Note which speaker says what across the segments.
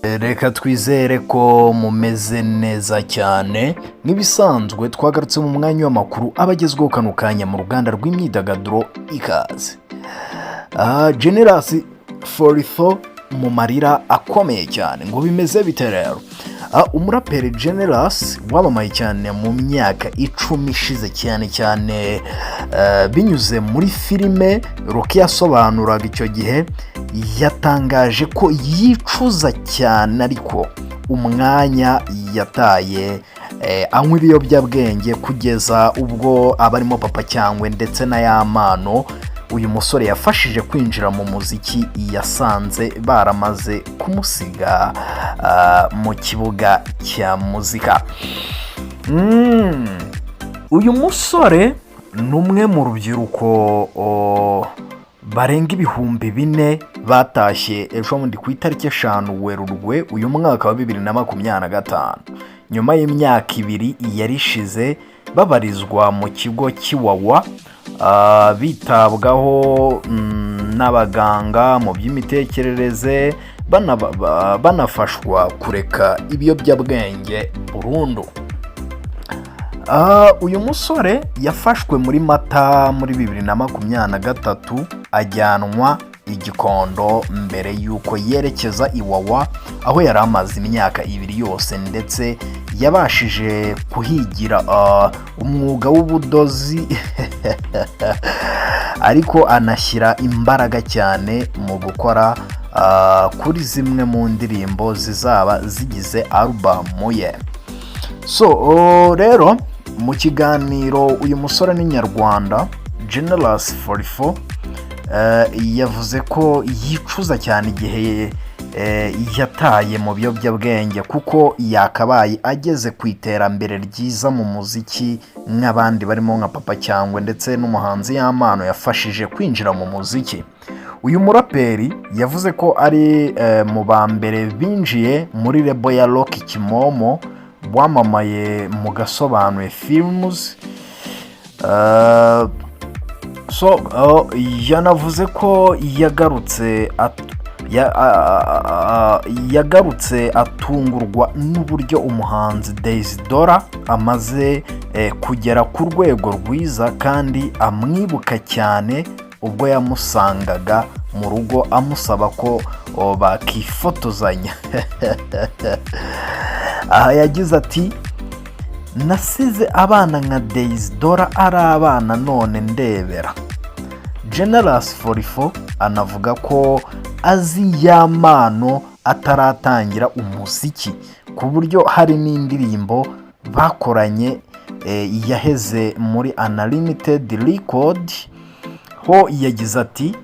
Speaker 1: Reka twizere ko mumeze neza cyane nk'ibisanzwe twagarutse mu mwanya w'amakuru abagezweho kano kanya mu ruganda rw'imyidagaduro ikaze. Generous Foritho Mumarira akomeye cyane ngo bimeze bite rero. Umuraperi Generous wamamaye cyane mu myaka 10 ishize cyane binyuze muri filime Rocky yasobanuraga icyo gihe, yatangaje ko yicuza cyane ariko umwanya yataye anywa ibiyobyabwenge kugeza ubwo abarimo papa cyangwa ndetse na yamano uyu musore yafashije kwinjira mu muziki yasanze baramaze kumusiga mu kibuga cya muzika. Uyu musore numwe mu rubyiruko barenga 4,000 batashye ejo bundi ku itariki 5 Werurwe uyu mwaka wa 2025 nyuma y'imyaka 2 yarishize babarizwa mu kigo cy'iwawa, bitabwaho n'abaganga mu by'imitekerereze banafashwa kureka ibiyobyabwenge burundu. Uyu musore yafashwe muri Mata muri 2023 ajyanwa igikondo mbere yuko yerekeza iwawa aho yari amaze imyaka 2 yose, ndetse yabashije kuhigira umwuga w'ubudozi ariko anashyira imbaraga cyane mu gukora kuri zimwe mu ndirimbo zizaba zigize albumu ye. Rero mu kiganiro uyu musore ni Nyarwanda Generous Foritho yavuze ko yicuza cyane igihe yataye mu biyobyabwenge kuko yakabaye ageze ku iterambere ryiza mu muziki nk'abandi barimo nka papa cyangwa ndetse n'umuhanzi Yamano yafashije kwinjira mu muziki. Uyu muraperi yavuze ko ari mu ba mbere binjiye muri lebo ya Rocky Kimomo wamamaye mu gasobanuye films. Yanavuze ko yagarutse atungurwa n'uburyo umuhanzi Dora amaze kugera ku rwego rwiza, kandi amwibuka cyane ubwo yamusangaga mu rugo amusaba ko bakifotozanya. Aha yagize ati, nasize abana nka Dora ari abana none ndebera. Generous Foritho anavuga ko azi Yamano ataratangira umuziki ku buryo hari n'indirimbo bakoranye yaheze muri Unlimited Record ho yagize ati,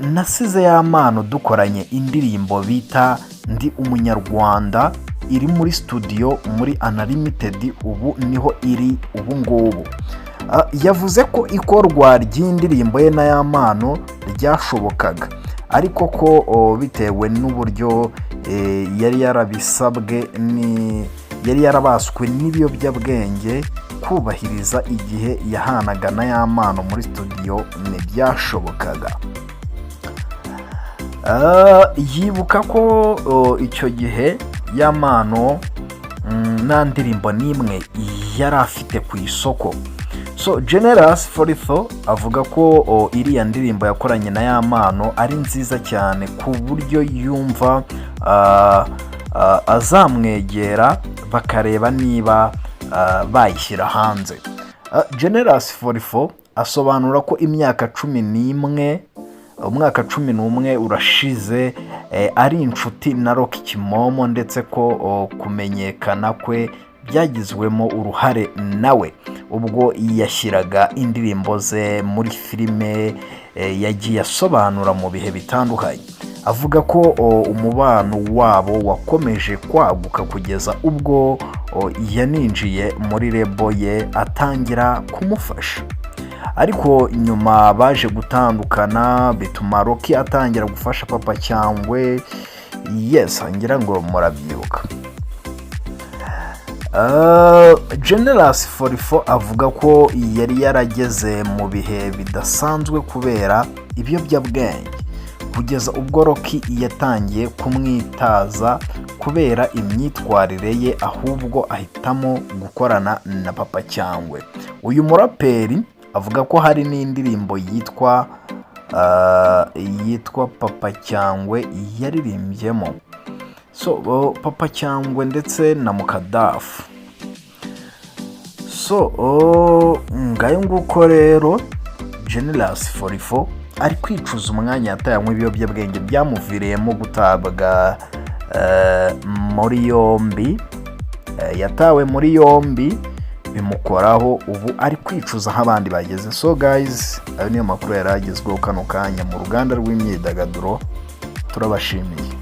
Speaker 1: nasize Yamano dukoranye indirimbo bita Ndi Umunyarwanda iri muri studio muri Unlimited, ubu niho iri ubu ngubu. Yavuze ko ikorwa ry'indirimbo ye na Yamano ryashobokaga ariko ko bitewe n'uburyo yari yarabisabwe yari yarabaswe n'ibiyobyabwenge kubahiriza igihe yahanaga na Yamano muri studio ntibyashobokaga. Yibuka ko icyo gihe Yamano nta ndirimbo n'imwe yari afite ku isoko. Generous Foritho avuga ko iriya ndirimbo yakoranye na Yamano ari nziza cyane ku buryo yumva azamwegera bakareba niba bayishyira hanze. Generous Foritho asobanura ko imyaka 11 umwaka 11 urashize ari inshuti na Rocky Kimomo, ndetse ko kumenyekana kwe byagizwemo uruhare nawe ubwo yashyiraga indirimbo ze muri filime yagiye asobanura mu bihe bitandukanye. Avuga ko umubano wabo wakomeje kwaguka kugeza ubwo yaninjiye muri lebo ye atangira kumufasha, ariko nyuma baje gutandukana bituma Rocky atangira gufasha papa cyangwa ngira ngo murabyibuka. Generous Foritho avuga ko yari yarageze mu bihe bidasanzwe kubera ibiyobyabwenge. kugeza ubwo Rocky yatangiye kumwitaza kubera imyitwarire ye, ahubwo ahitamo gukorana na Papa Cyangwe. Uyu muraperi avuga ko hari n'indirimbo yitwa Papa Cyangwe yaririmbyemo. So Papa Cyangwe ndetse na Mukadafu. So ngayo nguko rero Generous 44 ari kwicuza umwanya yatayanywe ibiyobyabwenge byamuviriyemo gutabwa muri yombi. Yatawe muri yombi bimukoraho, ubu ari kwicuza nk'abandi bageze. So guys, ayo niyo makuru yaragezweho kano kanya mu ruganda rw'imyidagaduro. Turabashimiye.